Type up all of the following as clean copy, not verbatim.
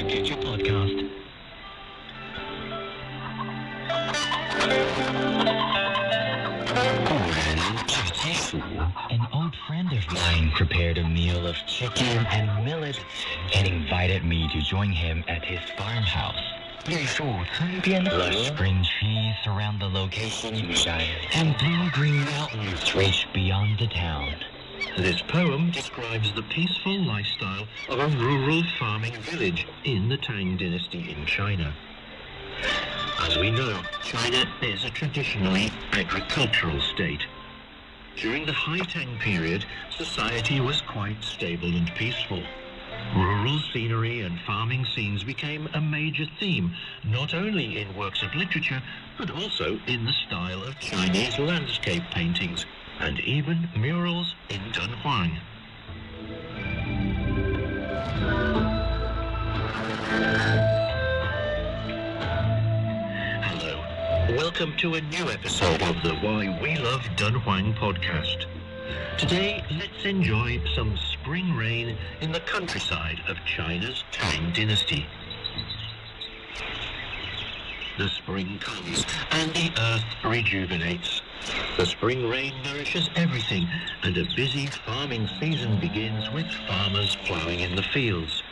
Picture Podcast. An old friend of mine prepared a meal of chicken and millet and invited me to join him at his farmhouse. Lush spring trees surround the location, and blue-green mountains reach beyond the town. This poem describes the peaceful lifestyle of a rural farming village in the Tang Dynasty in China. As we know, China is a traditionally agricultural state. During the High Tang period, society was quite stable and peaceful. Rural scenery and farming scenes became a major theme, not only in works of literature, but also in the style of Chinese landscape paintings, and even murals in Dunhuang. Hello, welcome to a new episode of the Why We Love Dunhuang podcast. Today, let's enjoy some spring rain in the countryside of China's Tang Dynasty. The spring comes and the earth rejuvenates. The spring rain nourishes everything, and a busy farming season begins with farmers ploughing in the fields.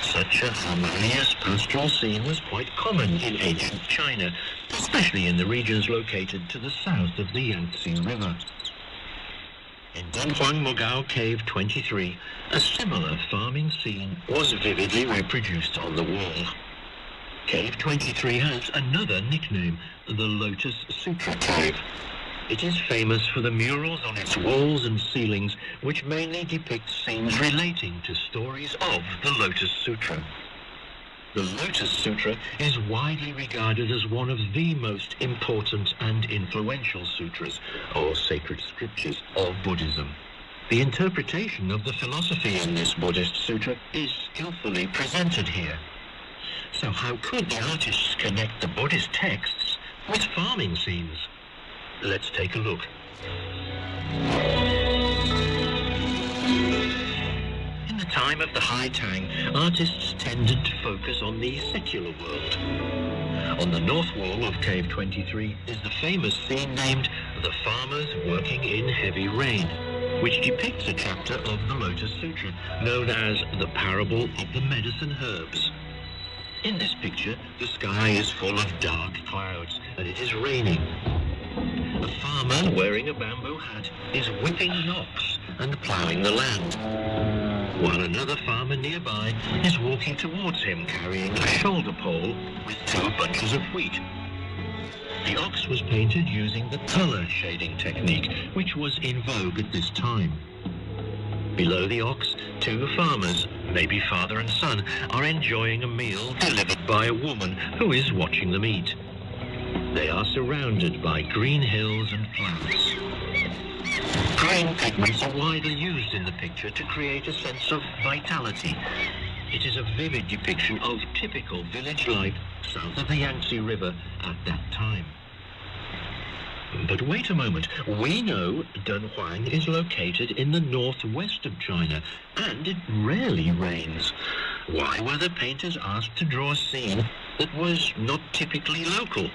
Such a harmonious pastoral scene was quite common in ancient China, especially in the regions located to the south of the Yangtze River. In Dunhuang Mogao Cave 23, a similar farming scene was vividly reproduced on the wall. Cave 23 has another nickname, the Lotus Sutra Cave. It is famous for the murals on its walls and ceilings, which mainly depict scenes relating to stories of the Lotus Sutra. The Lotus Sutra is widely regarded as one of the most important and influential sutras, or sacred scriptures, of Buddhism. The interpretation of the philosophy in this Buddhist sutra is skillfully presented here. So how could the artists connect the Buddhist texts with farming scenes? Let's take a look. In the time of the High Tang, artists tended to focus on the secular world. On the north wall of Cave 23 is the famous scene named The Farmers Working in Heavy Rain, which depicts a chapter of the Lotus Sutra known as the Parable of the Medicine Herbs. In this picture, the sky is full of dark clouds and it is raining. A farmer wearing a bamboo hat is whipping an ox and ploughing the land, while another farmer nearby is walking towards him carrying a shoulder pole with 2 bunches of wheat. The ox was painted using the color shading technique, which was in vogue at this time. Below the ox, 2 farmers, maybe father and son, are enjoying a meal delivered by a woman who is watching them eat. They are surrounded by green hills and plants. Green pigments are widely used in the picture to create a sense of vitality. It is a vivid depiction of typical village life south of the Yangtze River at that time. But wait a moment, we know Dunhuang is located in the northwest of China, and it rarely rains. Why were the painters asked to draw a scene that was not typically local?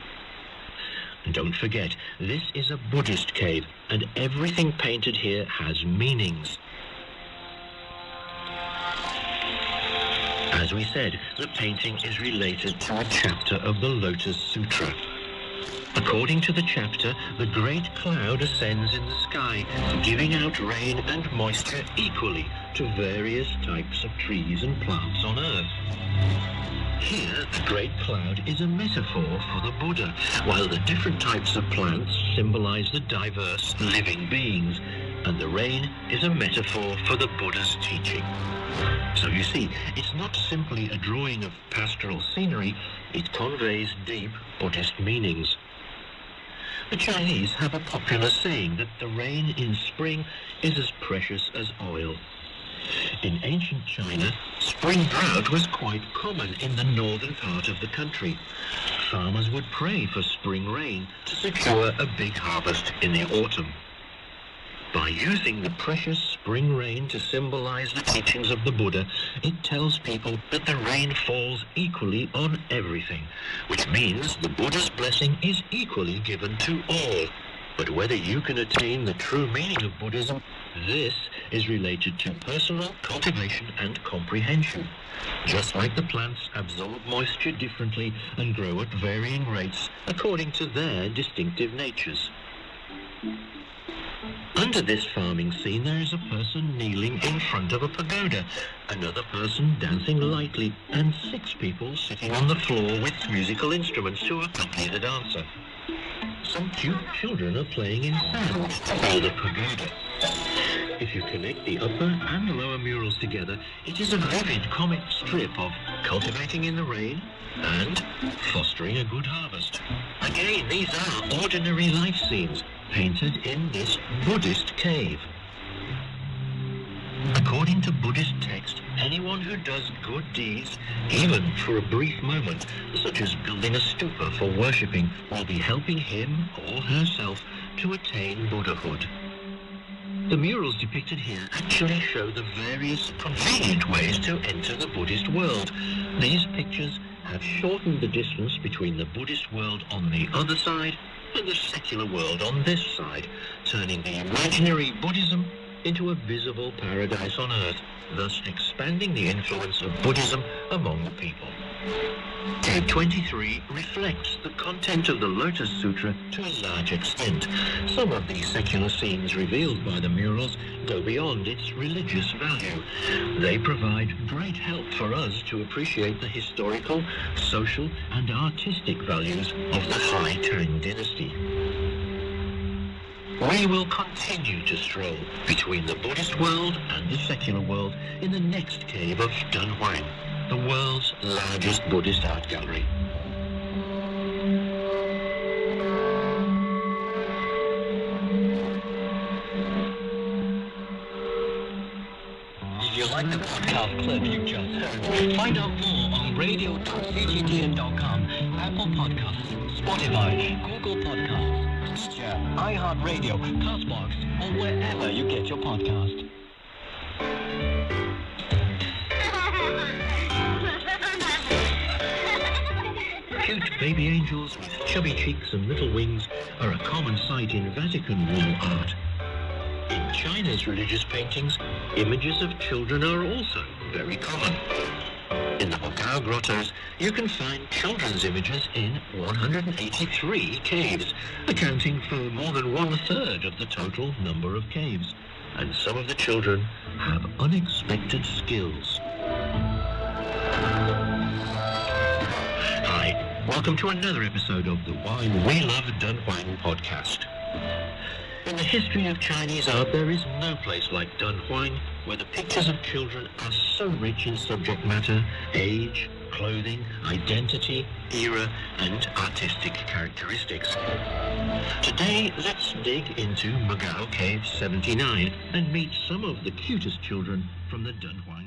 Don't forget, this is a Buddhist cave, and everything painted here has meanings. As we said, the painting is related to a chapter of the Lotus Sutra. According to the chapter, the great cloud ascends in the sky, giving out rain and moisture equally to various types of trees and plants on Earth. Here, the great cloud is a metaphor for the Buddha, while the different types of plants symbolize the diverse living beings, and the rain is a metaphor for the Buddha's teaching. So you see, it's not simply a drawing of pastoral scenery, it conveys deep Buddhist meanings. The Chinese have a popular saying that the rain in spring is as precious as oil. In ancient China, spring drought was quite common in the northern part of the country. Farmers would pray for spring rain to secure a big harvest in the autumn. By using the precious spring rain to symbolize the teachings of the Buddha, it tells people that the rain falls equally on everything, which means the Buddha's blessing is equally given to all. But whether you can attain the true meaning of Buddhism, this is related to personal cultivation and comprehension. Just like the plants absorb moisture differently and grow at varying rates according to their distinctive natures. Under this farming scene, there is a person kneeling in front of a pagoda, another person dancing lightly, and 6 people sitting on the floor with musical instruments to accompany the dancer. Some cute children are playing in sand near the pagoda. If you connect the upper and lower murals together, it is a vivid comic strip of cultivating in the rain and fostering a good harvest. Again, these are ordinary life scenes painted in this Buddhist cave. According to Buddhist text, anyone who does good deeds, even for a brief moment, such as building a stupa for worshipping, will be helping him or herself to attain Buddhahood. The murals depicted here actually show the various convenient ways to enter the Buddhist world. These pictures have shortened the distance between the Buddhist world on the other side and the secular world on this side, turning the imaginary Buddhism into a visible paradise on earth, thus expanding the influence of Buddhism among the people. Cave 23 reflects the content of the Lotus Sutra to a large extent. Some of the secular scenes revealed by the murals go beyond its religious value. They provide great help for us to appreciate the historical, social, and artistic values of the Hai Tang dynasty. We will continue to stroll between the Buddhist world and the secular world in the next cave of Dunhuang, the world's largest Buddhist art gallery. If you like the podcast clip you just heard, find out more on radio.cgtn.com, Apple Podcasts, Spotify, Google Podcasts, Stitcher, iHeartRadio, Castbox, or wherever you get your podcast. Cute baby angels with chubby cheeks and little wings are a common sight in Vatican wall art. In China's religious paintings, images of children are also very common. In the Bogao grottos, you can find children's images in 183 caves, accounting for more than 1/3 of the total number of caves. And some of the children have unexpected skills. Hi, welcome to another episode of the Why We Love Dunhuang podcast. In the history of Chinese art, there is no place like Dunhuang, where the pictures of children are so rich in subject matter, age, clothing, identity, era, and artistic characteristics. Today, let's dig into Bogao Cave 79 and meet some of the cutest children from the Dunhuang